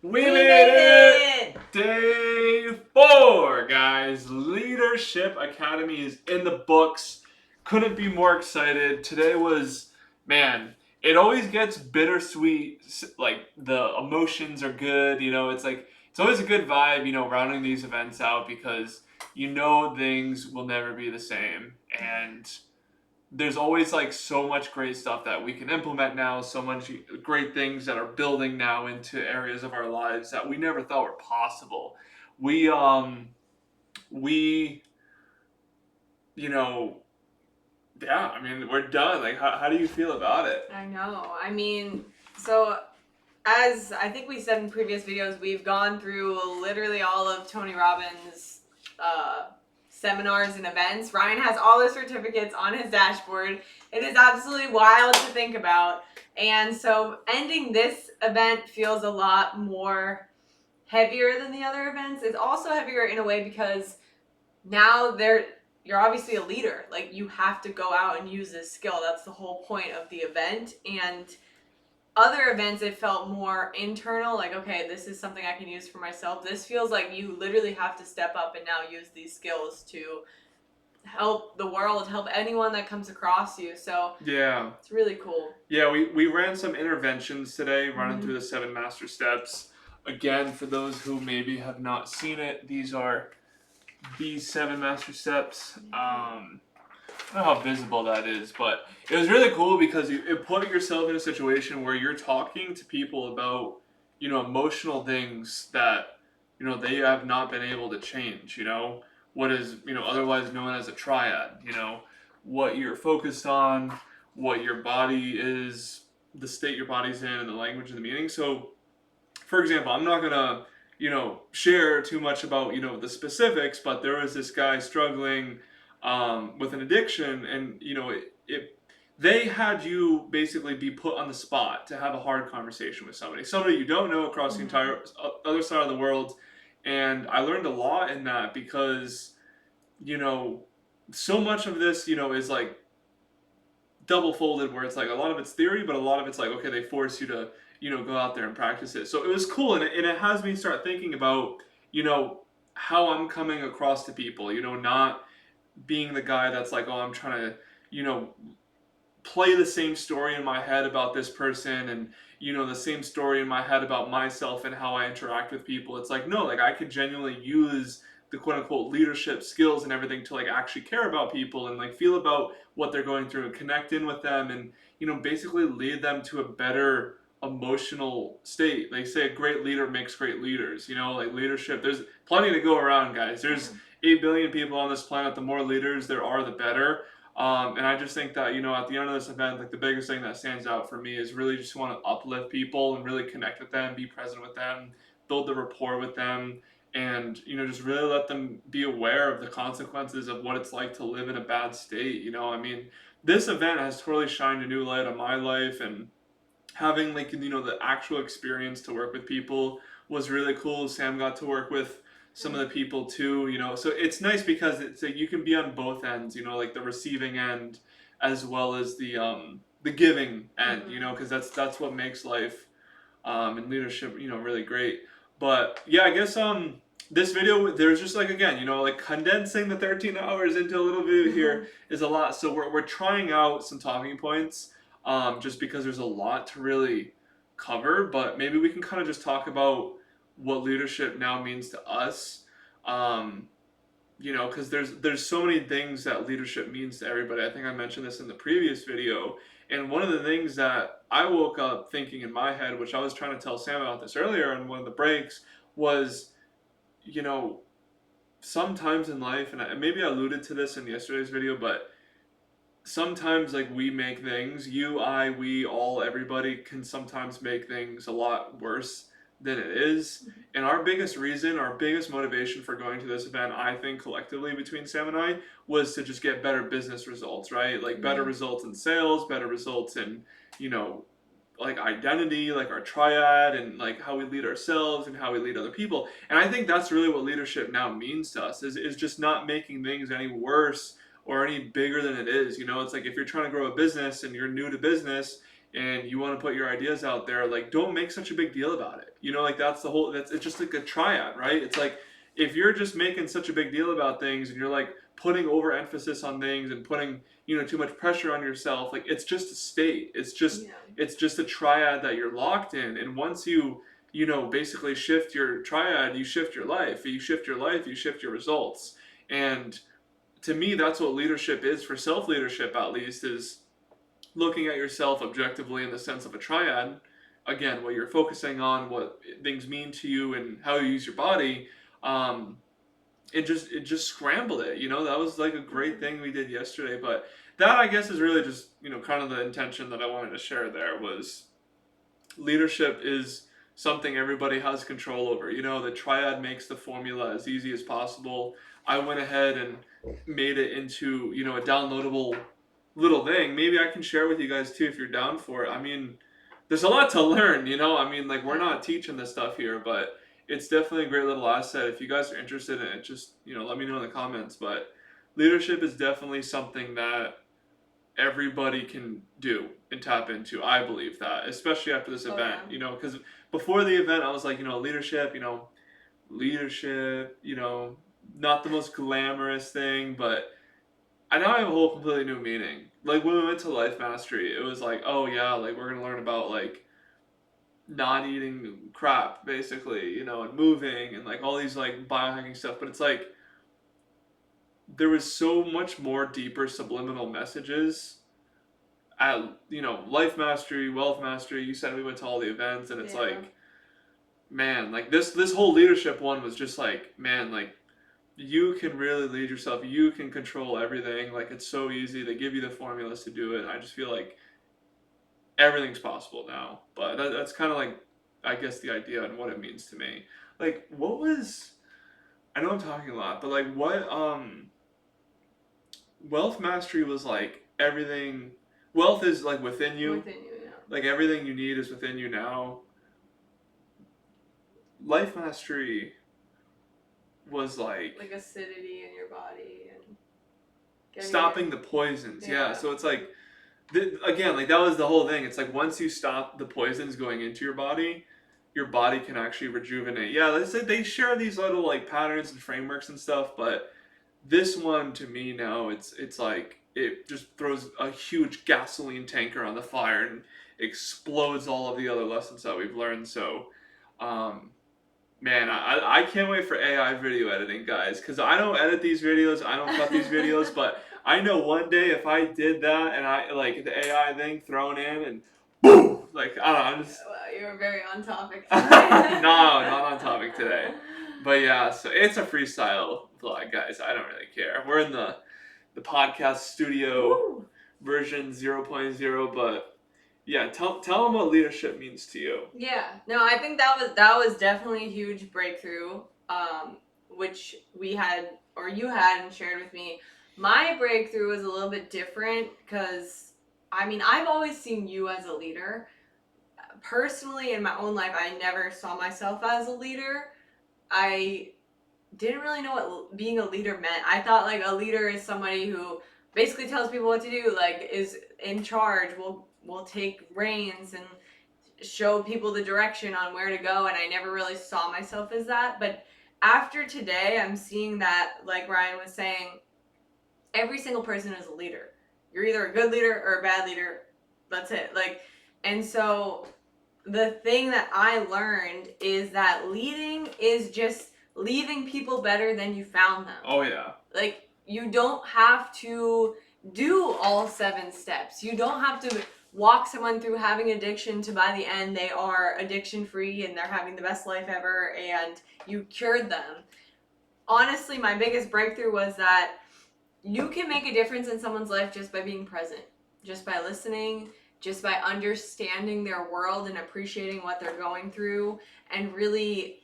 We We made made it! Day 4, guys. Leadership Academy is in the books. Couldn't be more excited. Today was, man, it always gets bittersweet. Like, the emotions are good. It's always a good vibe, rounding these events out because things will never be the same. And there's always like so much great stuff that we can implement now, so much great things that are building now into areas of our lives that we never thought were possible. We you know yeah, I mean, we're done. Like, how do you feel about it? I know. I mean, so as I think we said in previous videos, we've gone through literally all of Tony Robbins' seminars and events. Ryan has all the certificates on his dashboard. It is absolutely wild to think about. And so ending this event feels a lot more heavier than the other events. It's also heavier in a way because now you're obviously a leader. Like, you have to go out and use this skill. That's the whole point of the event. And other events, it felt more internal, like, okay, this is something I can use for myself. This feels like you literally have to step up and now use these skills to help the world, help anyone that comes across you. So Yeah. it's really cool. Yeah, we ran some interventions today, running Mhm. through the 7 master steps. Again, for those who maybe have not seen it, these are the 7 master steps. I don't know how visible that is, but it was really cool because it put yourself in a situation where you're talking to people about, emotional things that, they have not been able to change, what is, otherwise known as a triad, what you're focused on, what your body is, the state your body's in, and the language and the meaning. So, for example, I'm not gonna, share too much about, the specifics, but there was this guy struggling with an addiction, and they had you basically be put on the spot to have a hard conversation with somebody you don't know across the entire other side of the world. And I learned a lot in that because, you know, so much of this, is like double folded, where it's like a lot of it's theory, but a lot of it's like, okay, they force you to, go out there and practice it. So it was cool, and it has me start thinking about, how I'm coming across to people, not being the guy that's like, oh, I'm trying to, you know, play the same story in my head about this person, and the same story in my head about myself and how I interact with people. It's like, no, like, I could genuinely use the quote unquote leadership skills and everything to like actually care about people and like feel about what they're going through and connect in with them, and basically lead them to a better emotional state. They say a great leader makes great leaders. Like, leadership, there's plenty to go around, guys. There's 8 billion people on this planet. The more leaders there are, the better. And I just think that, at the end of this event, like, the biggest thing that stands out for me is really just want to uplift people and really connect with them, be present with them, build the rapport with them, and, just really let them be aware of the consequences of what it's like to live in a bad state. I mean, this event has totally shined a new light on my life, and having, like, the actual experience to work with people was really cool. Sam got to work with some of the people too, so it's nice because it's like you can be on both ends, like the receiving end as well as the giving end, because that's what makes life and leadership, really great. But yeah, I guess this video, there's just like, again, like condensing the 13 hours into a little video here is a lot. So we're trying out some talking points, just because there's a lot to really cover, but maybe we can kind of just talk about what leadership now means to us. Because there's so many things that leadership means to everybody. I think I mentioned this in the previous video, and one of the things that I woke up thinking in my head, which I was trying to tell Sam about this earlier in one of the breaks, was, you know, sometimes in life, and maybe I alluded to this in yesterday's video, but sometimes, like, we make things, you, I, we, all, everybody can sometimes make things a lot worse than it is. And our biggest reason, our biggest motivation for going to this event, I think collectively between Sam and I, was to just get better business results, right? Like, better results in sales, better results in, like, identity, like our triad, and like how we lead ourselves and how we lead other people. And I think that's really what leadership now means to us, is just not making things any worse or any bigger than it is. It's like, if you're trying to grow a business and you're new to business and you want to put your ideas out there, like, don't make such a big deal about it. You know, like, it's just like a triad, right? It's like, if you're just making such a big deal about things and you're like putting overemphasis on things and putting, too much pressure on yourself, like, it's just a state. It's just a triad that you're locked in. And once you basically shift your triad, you shift your life. You shift your life, you shift your results. And to me, that's what leadership is, for self-leadership at least, is looking at yourself objectively in the sense of a triad. Again, what you're focusing on, what things mean to you, and how you use your body. It just scrambled it. That was like a great thing we did yesterday. But that, I guess, is really just kind of the intention that I wanted to share. There was, leadership is something everybody has control over. The triad makes the formula as easy as possible. I went ahead and made it into a downloadable little thing. Maybe I can share with you guys too if you're down for it. I mean, there's a lot to learn, I mean, like, we're not teaching this stuff here, but it's definitely a great little asset. If you guys are interested in it, just let me know in the comments. But leadership is definitely something that everybody can do and tap into. I believe that, especially after this event. Because before the event I was like, leadership, not the most glamorous thing, but I now have a whole completely new meaning. Like, when we went to Life Mastery, it was like, oh yeah, like, we're gonna learn about, like, not eating crap, basically, and moving, and like all these like biohacking stuff. But it's like, there was so much more deeper subliminal messages at Life Mastery, Wealth Mastery. You said we went to all the events, and it's like, man, like, this whole leadership one was just like, man, like, you can really lead yourself. You can control everything. Like, it's so easy. They give you the formulas to do it. I just feel like everything's possible now. But that's kind of like, I guess, the idea and what it means to me. Like, what was, I know I'm talking a lot, but like, what Wealth Mastery was like, everything, wealth is like within you. Like, everything you need is within you now. Life Mastery was like acidity in your body and stopping the poisons. Yeah. So it's like, again, like, that was the whole thing. It's like, once you stop the poisons going into your body can actually rejuvenate. Yeah, they share these little like patterns and frameworks and stuff, but this one, to me now, it's like, it just throws a huge gasoline tanker on the fire and explodes all of the other lessons that we've learned. So, man, I can't wait for AI video editing, guys, because I don't edit these videos, I don't cut these videos, but I know one day if I did that and I, like, the AI thing thrown in and boom, like, I don't know, I'm just... Well, you were very on topic today. No, not on topic today. But yeah, so it's a freestyle vlog, guys. I don't really care. We're in the podcast studio version 0.0, but yeah, tell them what leadership means to you. Yeah, no, I think that was definitely a huge breakthrough, which we had, or you had, and shared with me. My breakthrough was a little bit different because, I mean, I've always seen you as a leader. Personally, in my own life, I never saw myself as a leader. I didn't really know what being a leader meant. I thought, like, a leader is somebody who basically tells people what to do, like, is in charge, will take reins and show people the direction on where to go, and I never really saw myself as that. But after today, I'm seeing that, like Ryan was saying, every single person is a leader. You're either a good leader or a bad leader. That's it. Like, and so the thing that I learned is that leading is just leaving people better than you found them. Oh yeah. Like, you don't have to do all 7 steps. You don't have to walk someone through having addiction to, by the end, they are addiction free and they're having the best life ever and you cured them. Honestly, my biggest breakthrough was that you can make a difference in someone's life just by being present, just by listening, just by understanding their world and appreciating what they're going through and really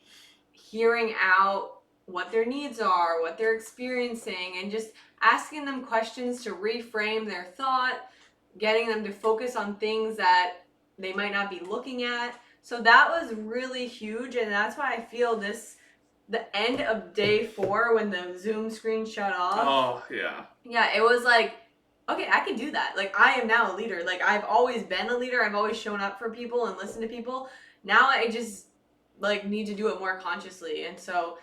hearing out what their needs are, what they're experiencing, and just asking them questions to reframe their thought, getting them to focus on things that they might not be looking at. So that was really huge, and that's why I feel the end of day 4 when the Zoom screen shut off. Oh, yeah. Yeah, it was like, okay, I can do that. Like, I am now a leader. Like, I've always been a leader. I've always shown up for people and listened to people. Now I just, like, need to do it more consciously. And so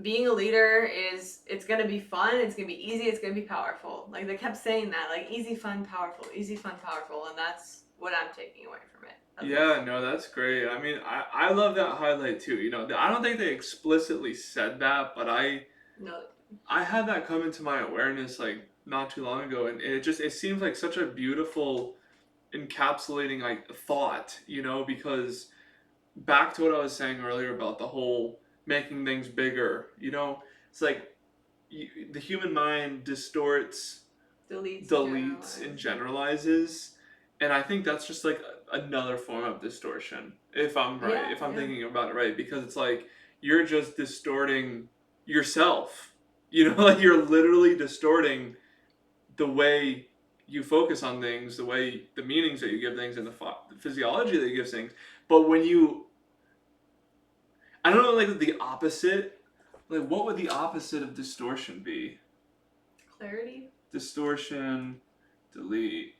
being a leader it's going to be fun. It's going to be easy. It's going to be powerful. Like, they kept saying that, like, easy, fun, powerful, easy, fun, powerful. And that's what I'm taking away from it. Yeah, no, that's great. I mean, I love that highlight too. You know, I don't think they explicitly said that, but No. I had that come into my awareness like not too long ago, and it seems like such a beautiful encapsulating like thought, you know, because back to what I was saying earlier about the whole making things bigger, you know, it's like the human mind distorts, deletes, and generalizes, and I think that's just like another form of distortion. If I'm right, Yeah, if I'm yeah. thinking about it right, because it's like you're just distorting yourself. You know, like you're literally distorting the way you focus on things, the way the meanings that you give things, and the physiology that you give things. But when you, I don't know, like the opposite. Like, what would the opposite of distortion be? Clarity. Distortion, delete.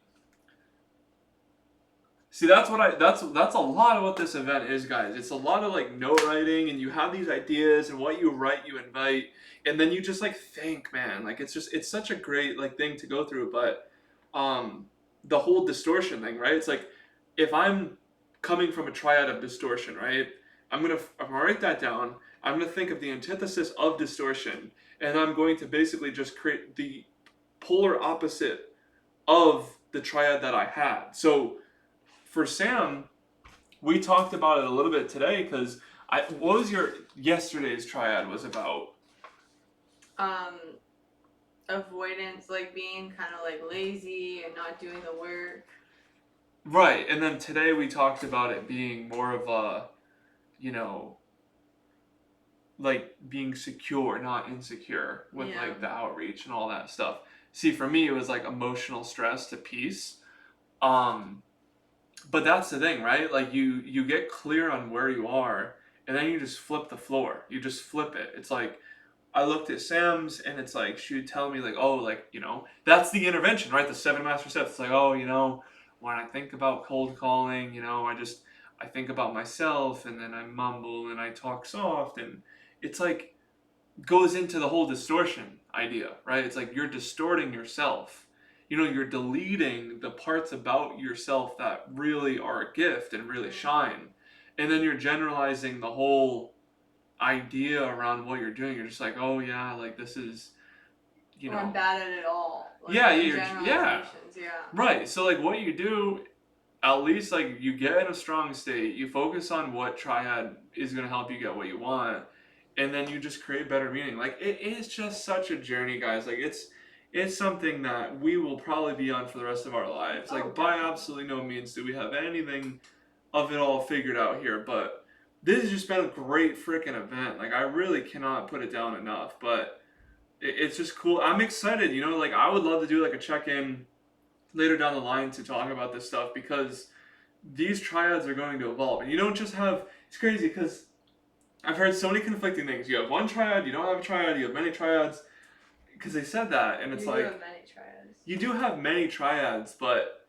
See, that's what that's a lot of what this event is, guys. It's a lot of like note writing, and you have these ideas, and what you write, you invite, and then you just like think, man. Like it's such a great like thing to go through. But the whole distortion thing, right? It's like if I'm coming from a triad of distortion, right? I'm gonna write that down. I'm gonna think of the antithesis of distortion, and I'm going to basically just create the polar opposite of the triad that I had. So for Sam, we talked about it a little bit today because what was your yesterday's triad was about? Avoidance, like being kind of like lazy and not doing the work. Right, and then today we talked about it being more of a, you know, like being secure, not insecure with like the outreach and all that stuff. See, for me, it was like emotional stress to peace. But that's the thing, right? Like you get clear on where you are, and then you just flip the floor. You just flip it. It's like I looked at Sam's, and it's like she would tell me like, oh, like you know, that's the intervention, right? The 7 master steps. It's like, oh, you know, when I think about cold calling, you know, I think about myself, and then I mumble and I talk soft, and it's like goes into the whole distortion idea, right? It's like you're distorting yourself. You know, you're deleting the parts about yourself that really are a gift and really shine. And then you're generalizing the whole idea around what you're doing. You're just like, oh yeah, like this is, you know. Or I'm bad at it all. Like, yeah, yeah. Right. So like what you do, at least like you get in a strong state, you focus on what triad is going to help you get what you want, and then you just create better meaning. Like it is just such a journey, guys. Like it's something that we will probably be on for the rest of our lives. Like by absolutely no means do we have anything of it all figured out here, but this has just been a great freaking event. Like I really cannot put it down enough, but it's just cool. I'm excited, you know, like I would love to do like a check-in later down the line to talk about this stuff because these triads are going to evolve. And you don't just have, it's crazy because I've heard so many conflicting things. You have one triad, you don't have a triad, you have many triads. Because they said that, and it's like, have many triads. You do have many triads, but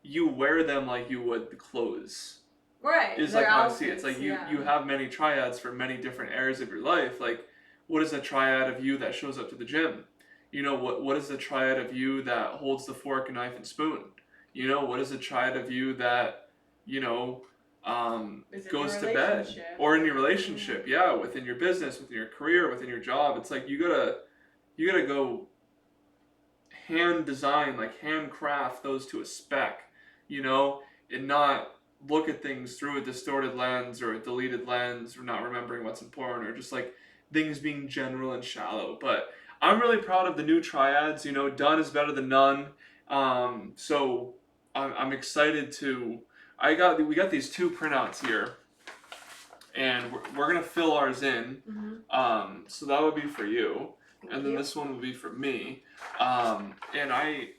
you wear them like you would the clothes. Right. Is like how I see it. It's like you have many triads for many different areas of your life. Like, what is a triad of you that shows up to the gym? You know, what is the triad of you that holds the fork, knife, and spoon? You know, what is the triad of you that, you know, goes to bed? Or in your relationship, yeah, within your business, within your career, within your job. It's like you gotta go hand design, like handcraft those to a spec, you know, and not look at things through a distorted lens or a deleted lens or not remembering what's important or just like things being general and shallow. But I'm really proud of the new triads. You know, done is better than none. So I'm excited to. We got these two printouts here, and we're gonna fill ours in. So that would be for you, and then this one would be for me. And I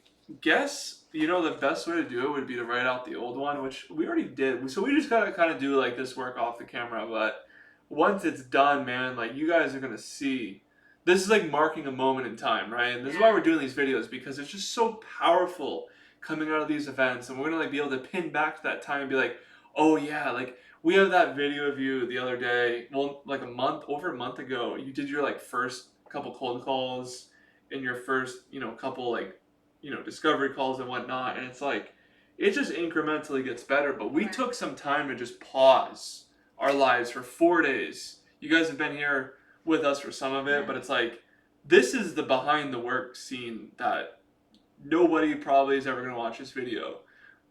guess, you know, the best way to do it would be to write out the old one, which we already did. So we just gotta kind of do like this work off the camera. But once it's done, man, like you guys are gonna see this is like marking a moment in time, right? And this is why we're doing these videos, because it's just so powerful coming out of these events, and we're gonna like be able to pin back to that time and be like, oh yeah, like we have that video of you the other day, well, like over a month ago, you did your like first couple cold calls and your first, couple like, discovery calls and whatnot, and it's like it just incrementally gets better. But we took some time to just pause our lives for 4 days. You guys have been here with us for some of it, but it's like this is the behind the work scene that nobody probably is ever gonna watch this video.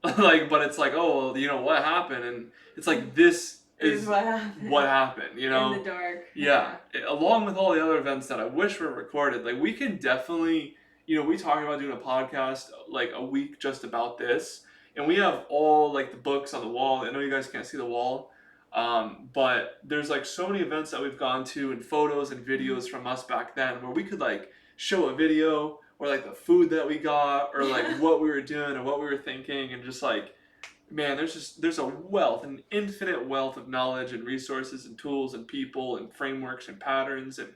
Like, but it's like, oh, well, what happened, and it's like this is what happened, in the dark. Yeah. Along with all the other events that I wish were recorded, like we can definitely, we talk about doing a podcast like a week just about this, and we have all like the books on the wall. I know you guys can't see the wall, but there's like so many events that we've gone to and photos and videos from us back then where we could like show a video or like the food that we got or like what we were doing and what we were thinking, and just like, man, there's a wealth, an infinite wealth of knowledge and resources and tools and people and frameworks and patterns, and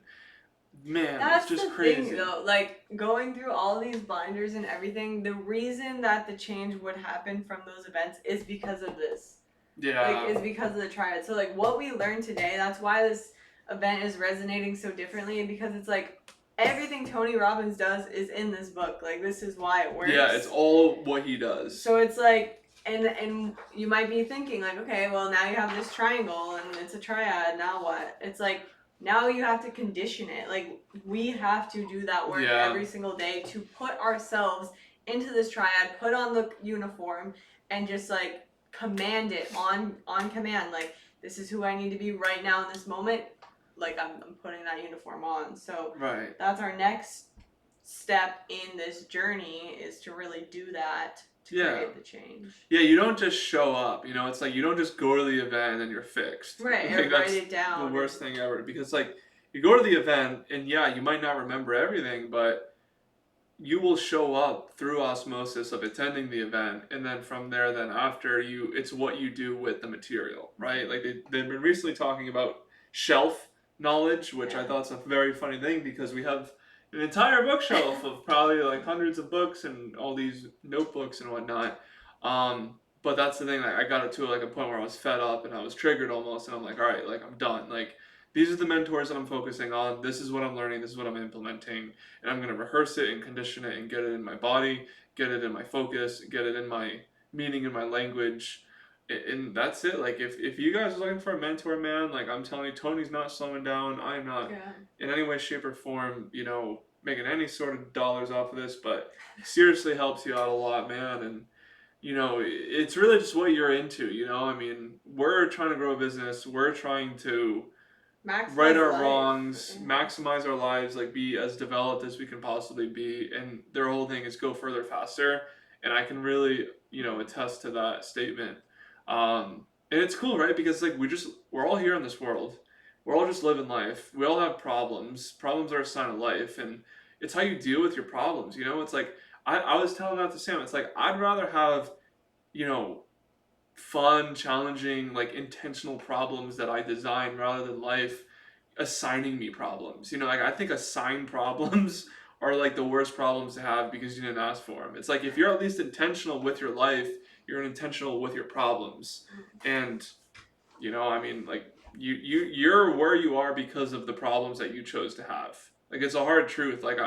man, that's it's just the crazy. thing, though. Like going through all these binders and everything, the reason that the change would happen from those events is because of this. Yeah. Like, is because of the triad. So like what we learned today, that's why this event is resonating so differently, and because it's like everything Tony Robbins does is in this book. Like this is why it works. Yeah, it's all what he does. So it's like, and you might be thinking like, okay, well now you have this triangle and it's a triad, now what? It's like, now you have to condition it. Like we have to do that work every single day to put ourselves into this triad, put on the uniform, and just like command it on command. Like, this is who I need to be right now in this moment. Like I'm putting that uniform on. So that's our next step in this journey, is to really do that, to create the change. Yeah, you don't just show up. It's like you don't just go to the event and then you're fixed. Right, like, write it down. The worst thing ever, because like you go to the event and you might not remember everything, but you will show up through osmosis of attending the event, and then from there, then after it's what you do with the material, right? Like they've been recently talking about shelf knowledge, which I thought is a very funny thing, because we have an entire bookshelf of probably like hundreds of books and all these notebooks and whatnot. But that's the thing, like I got it to like a point where I was fed up and I was triggered almost, and I'm like, all right, like I'm done. Like these are the mentors that I'm focusing on. This is what I'm learning. This is what I'm implementing, and I'm gonna rehearse it and condition it and get it in my body, get it in my focus, get it in my meaning, in my language. And that's it. Like if you guys are looking for a mentor, man, like I'm telling you, Tony's not slowing down. I'm not in any way, shape, or form, making any sort of dollars off of this, but seriously helps you out a lot, man. And it's really just what you're into. I mean, we're trying to grow a business. We're trying to right our wrongs, maximize our lives, like be as developed as we can possibly be. And their whole thing is go further, faster. And I can really, attest to that statement. And it's cool, right? Because like we're all here in this world. We're all just living life. We all have problems. Problems are a sign of life, and it's how you deal with your problems. It's like I was telling that to Sam. It's like I'd rather have, fun, challenging, like intentional problems that I design, rather than life assigning me problems. Like I think assigned problems are like the worst problems to have because you didn't ask for them. It's like if you're at least intentional with your life, you're intentional with your problems. And I mean, like you're where you are because of the problems that you chose to have. Like it's a hard truth. Like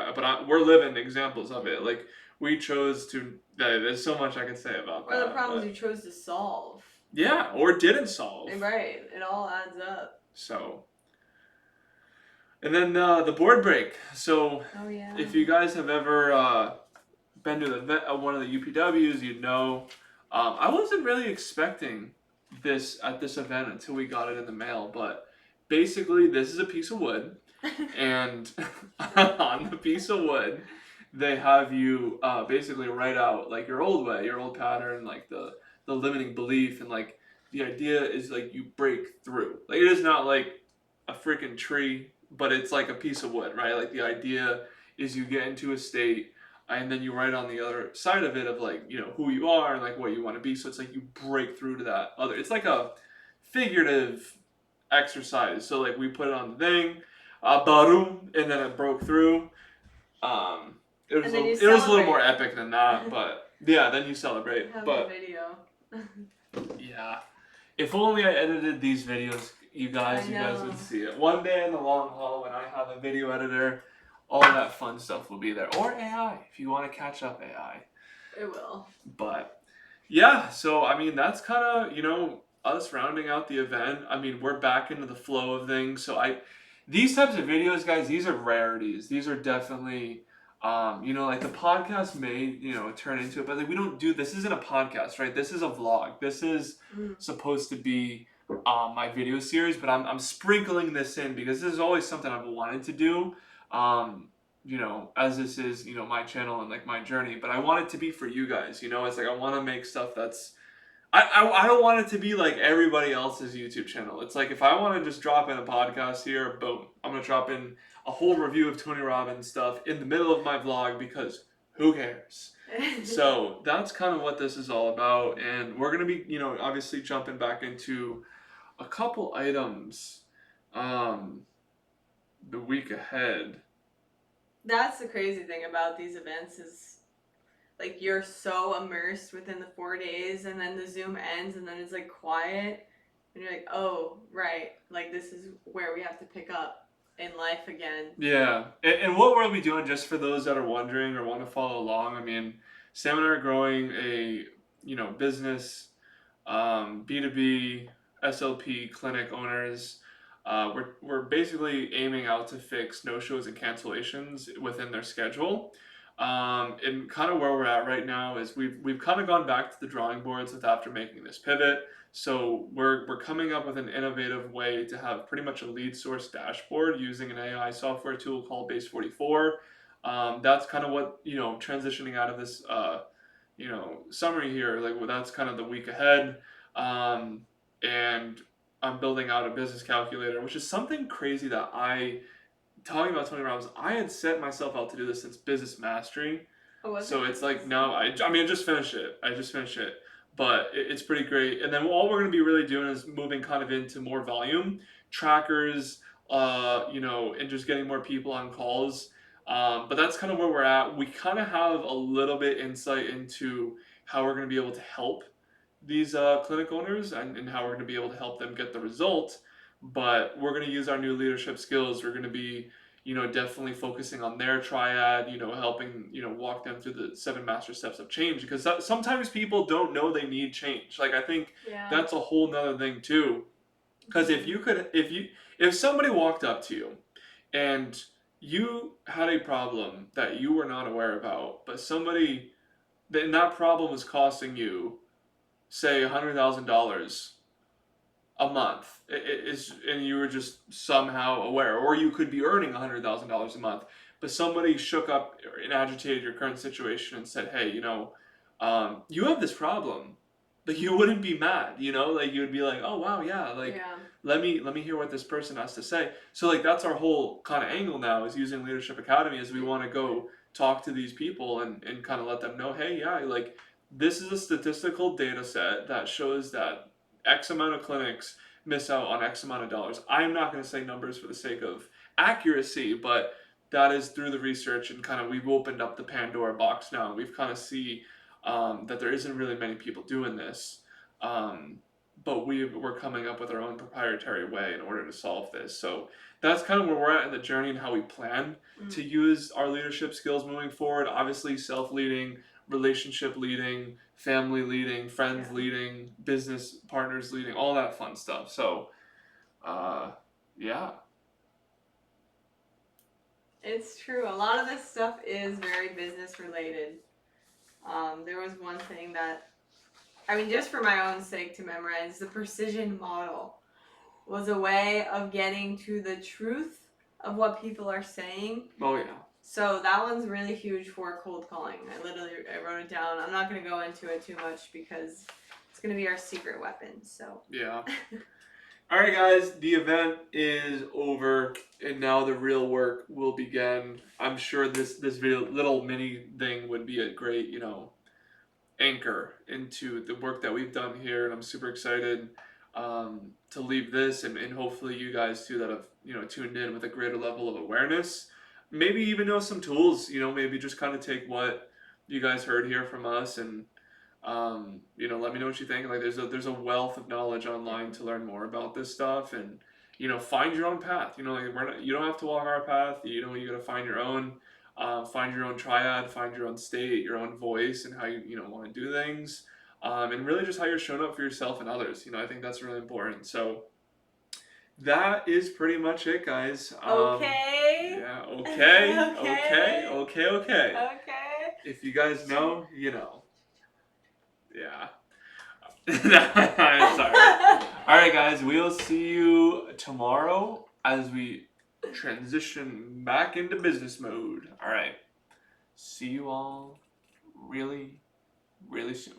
we're living examples of it. Like we chose to. There's so much I can say about that. Or the problems you chose to solve. Yeah, or didn't solve. Right. It all adds up. So. And then the board break. So if you guys have ever been to one of the UPWs, you'd know. I wasn't really expecting this at this event until we got it in the mail, but basically this is a piece of wood, and on the piece of wood they have you basically write out like your old way, your old pattern, like the limiting belief, and like the idea is like you break through. Like it is not like a freaking tree, but it's like a piece of wood, right? Like the idea is you get into a state, and then you write on the other side of it of like, who you are and like what you want to be. So it's like you break through to that other. It's like a figurative exercise. So like we put it on the thing. Barum, and then it broke through. Um, And then you it was a little celebrate. more epic than that, but yeah, then you celebrate. Have the But video. yeah, if only I edited these videos, you guys would see it. One day in the long haul, when I have a video editor, all that fun stuff will be there. Or AI, if you want to catch up AI. It will. But yeah, so I mean, that's kind of, us rounding out the event. I mean, we're back into the flow of things. So these types of videos, guys, these are rarities. These are definitely, like the podcast may, turn into it, but like we don't do, this isn't a podcast, right? This is a vlog. This is supposed to be my video series, but I'm sprinkling this in because this is always something I've wanted to do. As this is, my channel and like my journey, but I want it to be for you guys, it's like I want to make stuff that's, I don't want it to be like everybody else's YouTube channel. It's like if I want to just drop in a podcast here, boom, I'm going to drop in a whole review of Tony Robbins stuff in the middle of my vlog because who cares? So that's kind of what this is all about. And we're going to be, obviously jumping back into a couple items the week ahead. That's the crazy thing about these events is like you're so immersed within the 4 days and then the Zoom ends and then it's like quiet and you're like, oh, right, like this is where we have to pick up in life again. Yeah. And what we'll be doing, just for those that are wondering or want to follow along, I mean, Sam and I are growing a, business, B2B, SLP clinic owners. We're basically aiming out to fix no-shows and cancellations within their schedule. And kind of where we're at right now is we've kind of gone back to the drawing boards after making this pivot. So we're coming up with an innovative way to have pretty much a lead source dashboard using an AI software tool called Base 44. That's kind of what, transitioning out of this, summary here, like that's kind of the week ahead. And I'm building out a business calculator, which is something crazy that talking about Tony Robbins, I had set myself out to do this since Business Mastery. So it's like now, I just finished it. But it's pretty great. And then all we're going to be really doing is moving kind of into more volume, trackers, and just getting more people on calls. But that's kind of where we're at. We kind of have a little bit insight into how we're going to be able to help these clinic owners and how we're going to be able to help them get the result. But we're going to use our new leadership skills. We're going to be, definitely focusing on their triad, helping, walk them through the 7 master steps of change, because sometimes people don't know they need change. Like, I think that's a whole nother thing too. Because if somebody walked up to you and you had a problem that you were not aware about, but that problem was costing you, say, $100,000 a month, and you were just somehow aware, or you could be earning $100,000 a month, but somebody shook up and agitated your current situation and said, hey, you have this problem, like you wouldn't be mad, like you would be like, oh wow, yeah, like let me hear what this person has to say. So like that's our whole kind of angle now, is using Leadership Academy, as we want to go talk to these people and kind of let them know, hey, yeah, like this is a statistical data set that shows that X amount of clinics miss out on X amount of dollars. I'm not going to say numbers for the sake of accuracy, but that is through the research, and kind of we've opened up the Pandora box now. We've kind of see that there isn't really many people doing this, but we're coming up with our own proprietary way in order to solve this. So that's kind of where we're at in the journey and how we plan to use our leadership skills moving forward. Obviously, self-leading, relationship leading, family leading, friends leading, business partners leading, all that fun stuff. So, yeah. It's true. A lot of this stuff is very business related. There was one thing that, just for my own sake to memorize, the precision model was a way of getting to the truth of what people are saying. Oh, yeah. So that one's really huge for cold calling. I wrote it down. I'm not going to go into it too much because it's going to be our secret weapon. So yeah. All right, guys, the event is over, and now the real work will begin. I'm sure this video, little mini thing, would be a great, anchor into the work that we've done here, and I'm super excited. to leave this, and hopefully you guys too that have, tuned in with a greater level of awareness. Maybe even know some tools, maybe just kind of take what you guys heard here from us and, let me know what you think. Like there's a wealth of knowledge online to learn more about this stuff, and, find your own path. Like you don't have to walk our path. You gotta find your own, find your own triad, find your own state, your own voice, and how you want to do things. And really just how you're showing up for yourself and others. I think that's really important. So that is pretty much it, guys. Okay. Yeah, okay, Okay. okay. Okay. If you guys know, you know. Yeah. I'm sorry. Alright, guys, we'll see you tomorrow as we transition back into business mode. Alright. See you all really, really soon.